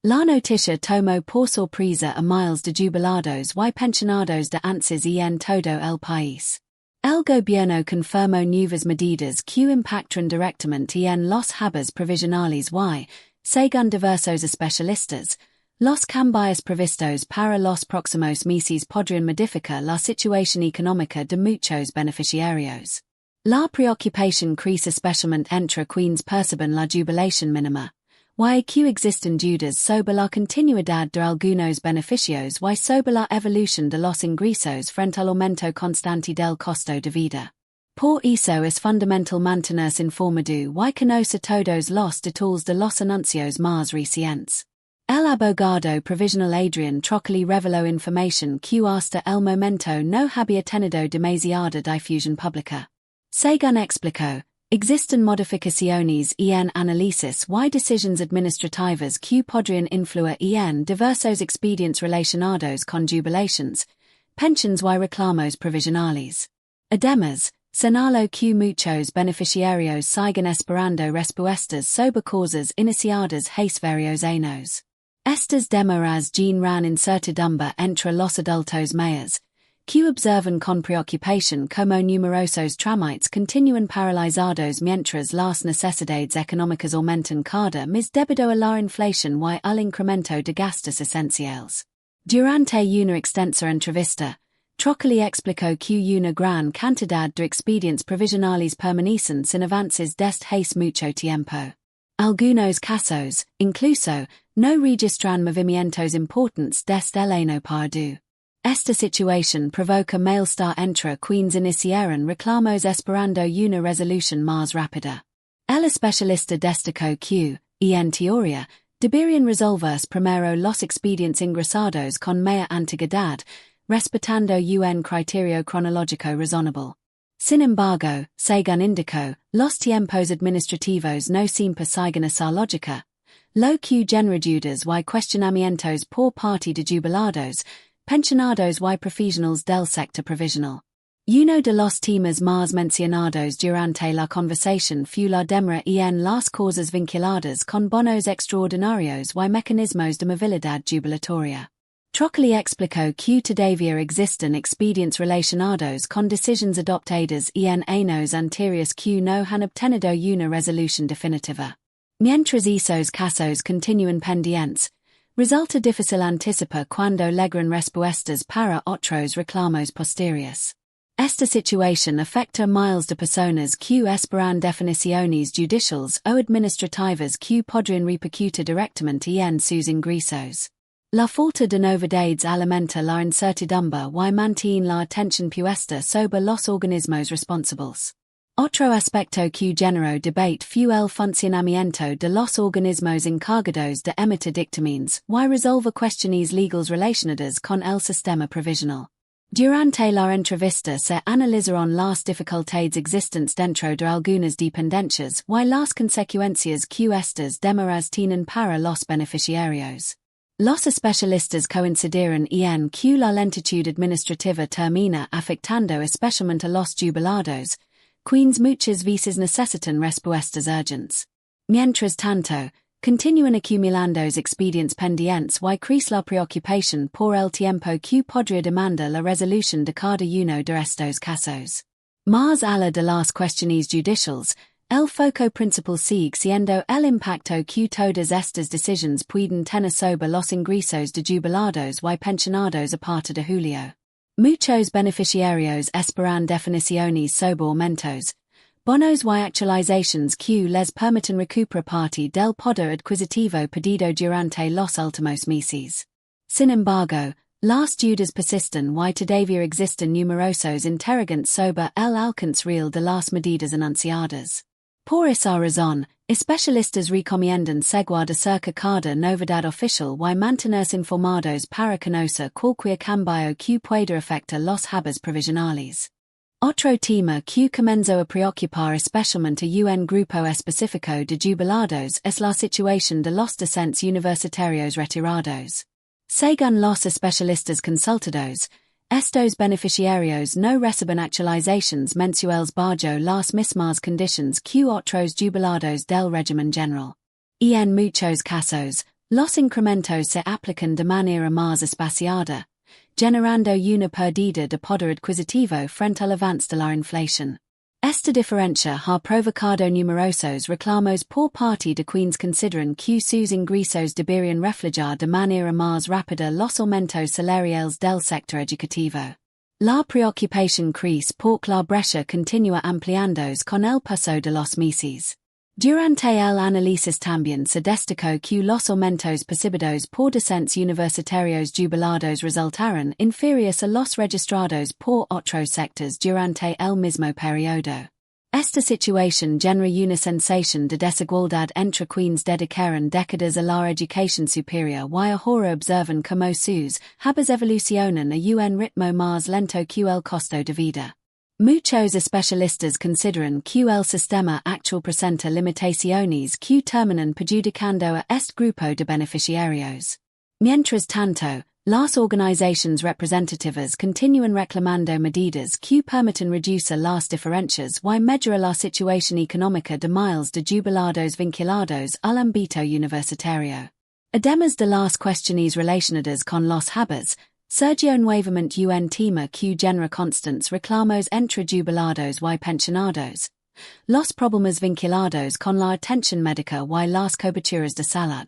La noticia tomo por sorpresa a miles de jubilados y pensionados de ANSES en todo el país. El Gobierno confirmó nuevas medidas que impactarán directamente en los HABERES previsionales y, según diversos especialistas, los cambios previstos para los próximos meses podrían modificar la situación económica de muchos beneficiarios. La preocupación crece especialmente entre quienes perciben la jubilación mínima, y que existen dudas sobre la continuidad de algunos beneficios y sobre la evolución de los ingresos frente al aumento constante del costo de vida. Por eso es fundamental mantenerse informado y conocer todos los detalles de los anuncios más recientes. El abogado provisional Adrián Trocoli reveló información que hasta el momento no había tenido demasiada difusión pública. Según explicó, existen modificaciones en análisis y decisiones administrativas que podrían influir en diversos expedientes relacionados con jubilaciones, pensiones y reclamos provisionales. Además, señaló que muchos beneficiarios siguen esperando respuestas sobre causas iniciadas hace varios años. Estas demoras generan incertidumbre entre los adultos mayores, que observan con preocupación como numerosos trámites continúan paralizados mientras las necesidades económicas aumentan cada mes debido a la inflación y al incremento de gastos esenciales. Durante una extensa entrevista, Trocoli explicó que una gran cantidad de expedientes provisionales permanecen sin avances desde hace mucho tiempo. Algunos casos, incluso, no registran movimientos importantes desde el año pasado. Esta situación provoca malestar entre quienes iniciaron reclamos esperando una resolución más rápida. El especialista destacó que, en teoría, deberían resolverse primero los expedientes ingresados con mayor antigüedad, respetando un criterio cronológico razonable. Sin embargo, según indicó, los tiempos administrativos no siempre siguen esa lógica, lo que genera dudas y cuestionamientos por parte de jubilados, pensionados y profesionales del sector provisional. Uno de los temas más mencionados durante la conversación fue la demora en las causas vinculadas con bonos extraordinarios y mecanismos de movilidad jubilatoria. Trocoli explicó que todavía existen expedientes relacionados con decisiones adoptadas en años anteriores que no han obtenido una resolución definitiva. Mientras esos casos continúan pendientes, resulta difícil anticipar cuando llegarán respuestas para otros reclamos posteriores. Esta situación afecta a miles de personas que esperan definiciones judiciales o administrativas que podrían repercutir directamente en sus ingresos. La falta de novedades alimenta la incertidumbre y mantiene la atención puesta sobre los organismos responsables. Otro aspecto que generó debate fue el funcionamiento de los organismos encargados de emitir dictámenes y resolver cuestiones legales relacionadas con el sistema provisional. Durante la entrevista se analizaron las dificultades existentes dentro de algunas dependencias y las consecuencias que estas demoras tienen para los beneficiarios. Los especialistas coincidieron en que la lentitud administrativa termina afectando especialmente a los jubilados, quienes muchas veces necesitan respuestas urgentes. Mientras tanto, continúan acumulando expedientes pendientes y crece la preocupación por el tiempo que podría demandar la resolución de cada uno de estos casos. Más allá de las cuestiones judiciales, el foco principal sigue siendo el impacto que todas estas decisiones pueden tener sobre los ingresos de jubilados y pensionados a partir de julio. Muchos beneficiarios esperan definiciones sobre aumentos, bonos y actualizaciones que les permiten recuperar parte del poder adquisitivo perdido durante los últimos meses. Sin embargo, las dudas persisten y todavía existen numerosos interrogantes sobre el alcance real de las medidas anunciadas. Por esa razón, especialistas recomiendan seguir de cerca cada novedad oficial y mantenerse informados para conocer cualquier cambio que pueda afectar los HABERES provisionales. Otro tema que comenzó a preocupar especialmente a un grupo específico de jubilados es la situación de los docentes universitarios retirados. Según los especialistas consultados, estos beneficiarios no reciben actualizaciones mensuales bajo las mismas condiciones que otros jubilados del régimen general. En muchos casos, los incrementos se aplican de manera más espaciada, generando una pérdida de poder adquisitivo frente al avance de la inflación. Esta diferencia ha provocado numerosos reclamos por parte de quienes consideran que sus ingresos deberían reflejar de manera más rápida los aumentos salariales del sector educativo. La preocupación crece porque la brecha continúa ampliándose con el paso de los meses. Durante el análisis también se destacó que los aumentos percibidos por docentes universitarios jubilados resultaron inferiores a los registrados por otros sectores durante el mismo periodo. Esta situación genera una sensación de desigualdad entre quienes dedicaron décadas a la educación superior y ahora observan cómo sus HABERES evolucionan a un ritmo más lento que el costo de vida. Muchos especialistas consideran que el sistema actual presenta limitaciones que terminan perjudicando a este grupo de beneficiarios. Mientras tanto, las organizaciones representativas continúan reclamando medidas que permitan reducir las diferencias y mejorar la situación económica de miles de jubilados vinculados al ámbito universitario. Además de las cuestiones relacionadas con los HABERES, surgió nuevamente un tema que genera constantes reclamos entre jubilados y pensionados. Los problemas vinculados con la atención médica y las coberturas de salud.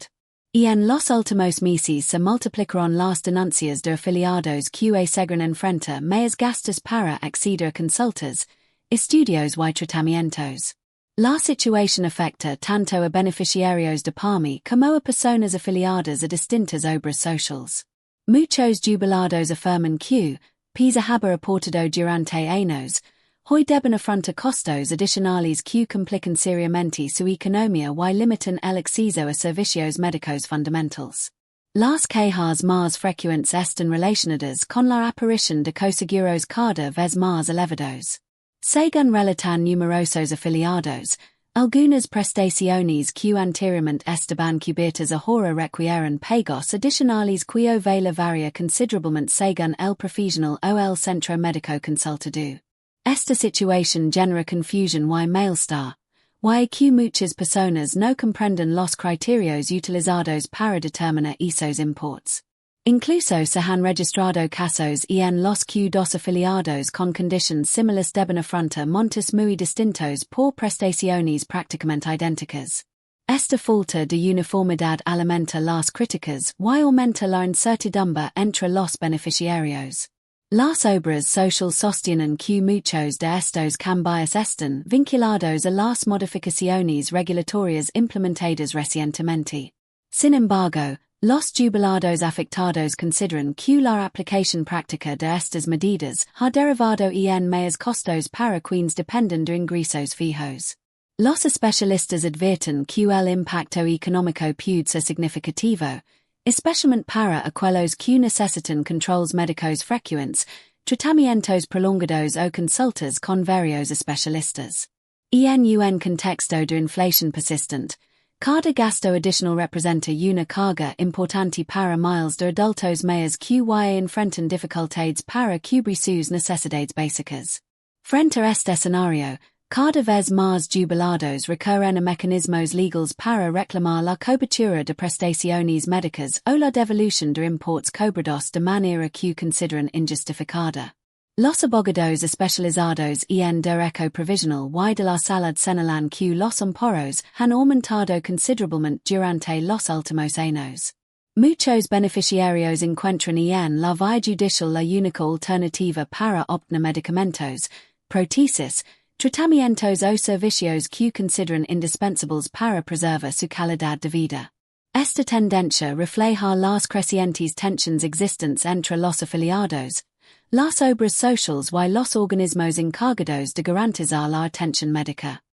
Y en los últimos meses se multiplicaron las denuncias de afiliados que aseguran enfrentar mayores gastos para acceder a consultas, estudios y tratamientos. La situación afecta tanto a beneficiarios de PAMI como a personas afiliadas a distintas obras sociales. Muchos jubilados afirman que, pese a haber aportado durante años, hoy deben afrontar costos adicionales que complican seriamente su economía y limitan el acceso a servicios médicos fundamentales. Las quejas más frecuentes están relacionadas con la aparición de coseguros cada vez más elevados. Según relatan numerosos afiliados, algunas prestaciones que anteriormente estaban cubiertas ahora requieren pagos adicionales que vale varia considerablemente según el profesional o el centro médico consultado. Esta situación genera confusión y malestar, y que muchas personas no comprenden los criterios utilizados para determinar esos importes. Incluso se han registrado casos en los que dos afiliados con condiciones similares deben afrontar montos muy distintos por prestaciones prácticamente idénticas. Esta falta de uniformidad alimenta las críticas y aumenta la incertidumbre entre los beneficiarios. Las obras sociales sostienen que muchos de estos cambios están vinculados a las modificaciones regulatorias implementadas recientemente. Sin embargo, los jubilados afectados consideran que la aplicación práctica de estas medidas ha derivado en mayores costos para quienes dependen de ingresos fijos. Los especialistas advierten que el impacto económico puede ser significativo, especialmente para aquellos que necesitan controles médicos frecuentes, tratamientos prolongados o consultas con varios especialistas. En un contexto de inflación persistente, cada gasto adicional representa una carga importante para miles de adultos mayores que enfrentan dificultades para cubrir sus necesidades básicas. Frente a este escenario, cada vez más jubilados recurren a mecanismos legales para reclamar la cobertura de prestaciones médicas o la devolución de importes cobrados de manera que consideran injustificada. Los abogados especializados en derecho provisional y de la salud señalan que los amparos han aumentado considerablemente durante los últimos años. Muchos beneficiarios encuentran en la vía judicial la única alternativa para obtener medicamentos, prótesis, tratamientos o servicios que consideran indispensables para preservar su calidad de vida. Esta tendencia refleja las crecientes tensiones existentes entre los afiliados, las obras sociales y los organismos encargados de garantizar la atención médica.